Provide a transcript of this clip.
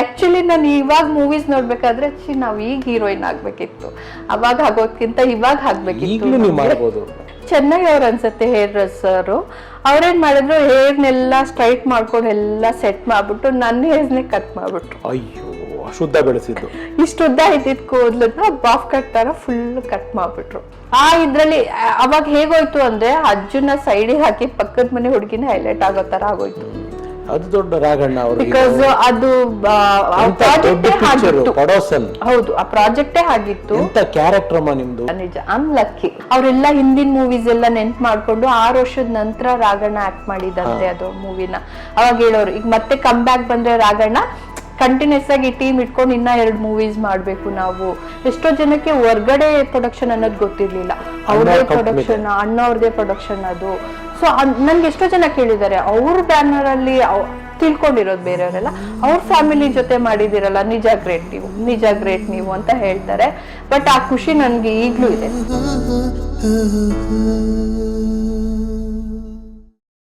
Actually ನಾನು ಇವಾಗ movies ನೋಡ್ಬೇಕಾದ್ರೆ ನಾವ್ ಈಗ ಹೀರೋಯಿನ್ ಆಗ್ಬೇಕಿತ್ತು, ಅವಾಗ ಆಗೋದ್ಕಿಂತ ಇವಾಗ ಆಗ್ಬೇಕಿತ್ತು. ಚೆನ್ನೈ ಅವ್ರು ಅನ್ಸತ್ತೆ ಹೇರ್ ಡ್ರೆಸ್ಸರು, ಅವ್ರೇನ್ ಮಾಡಿದ್ರು ಹೇರ್ನೆಲ್ಲ ಸ್ಟ್ರೈಟ್ ಮಾಡ್ಕೊಂಡು ಎಲ್ಲ ಸೆಟ್ ಮಾಡ್ಬಿಟ್ಟು ನನ್ನ ಹೇರ್ಸ್ನೇ ಕಟ್ ಮಾಡ್ಬಿಟ್ರು. ಅಯ್ಯೋ, ಶುದ್ಧ ಬೆಳೆಸಿದ್ದು. ಇಷ್ಟುದ್ದ ಇದ್ದಿದ್ ಕೂದ್ಲನ್ನ ಬಾಫ್ ಕಟ್ ತರ ಫುಲ್ ಕಟ್ ಮಾಡ್ಬಿಟ್ರು. ಇದ್ರಲ್ಲಿ ಅವಾಗ ಹೇಗೋಯ್ತು ಅಂದ್ರೆ ಅಜ್ಜನ ಸೈಡಿಗೆ ಹಾಕಿ ಪಕ್ಕದ ಮನೆ ಹುಡುಗಿನ ಹೈಲೈಟ್ ಆಗೋ ತರ ಆಗೋಯ್ತು. ಅದು ದೊಡ್ಡ ರಾಘಣ್ಣ ಅವರು. ಬಿಕಾಸ್ ಅದು ಹೌದು, ಆ ಪ್ರಾಜೆಕ್ಟೇ ಆಗಿತ್ತು. ಎಂತ ಕ್ಯಾರೆಕ್ಟರ್ ಅಮ್ಮ ನಿಮ್ದು. ನಿಜ, ಐಮ್ ಲಕ್ಕಿ. ಅವರೆಲ್ಲ ಹಿಂದಿನ ಮೂವೀಸ್ ಎಲ್ಲ ನೆನ್ಪ್ ಮಾಡ್ಕೊಂಡು 6 ವರ್ಷದ ನಂತರ ರಾಘಣ್ಣ ಆಕ್ಟ್ ಮಾಡಿದಂತೆ ಅದು ಮೂವಿನ. ಅವಾಗ ಹೇಳೋರು ಈಗ ಮತ್ತೆ ಕಮ್ ಬ್ಯಾಕ್ ಬಂದ್ರೆ ರಾಘಣ್ಣ ಕಂಟಿನ್ಯೂಸ್ ಆಗಿ ಟೀಮ್ ಇಟ್ಕೊಂಡು ಇನ್ನ 2 ಮೂವೀಸ್ ಮಾಡ್ಬೇಕು ನಾವು. ಎಷ್ಟೋ ಜನಕ್ಕೆ ಹೊರ್ಗಡೆ ಪ್ರೊಡಕ್ಷನ್ ಅನ್ನೋದು ಗೊತ್ತಿರ್ಲಿಲ್ಲ, ಅವ್ರದೇ ಪ್ರೊಡಕ್ಷನ್, ಅಣ್ಣ ಅವ್ರದೇ ಪ್ರೊಡಕ್ಷನ್ ಅದು. ಸೊ ನನ್ಗೆ ಎಷ್ಟೋ ಜನ ಕೇಳಿದ್ದಾರೆ, ಅವ್ರ ಬ್ಯಾನರ್ ಅಲ್ಲಿ ತಿಳ್ಕೊಂಡಿರೋದು ಬೇರೆಯವರೆಲ್ಲ, ಅವ್ರ ಫ್ಯಾಮಿಲಿ ಜೊತೆ ಮಾಡಿದಿರಲ್ಲ, ನಿಜ ಗ್ರೇಟ್ ನೀವು ಅಂತ ಹೇಳ್ತಾರೆ. ಬಟ್ ಆ ಖುಷಿ ನನ್ಗೆ ಈಗ್ಲೂ ಇದೆ.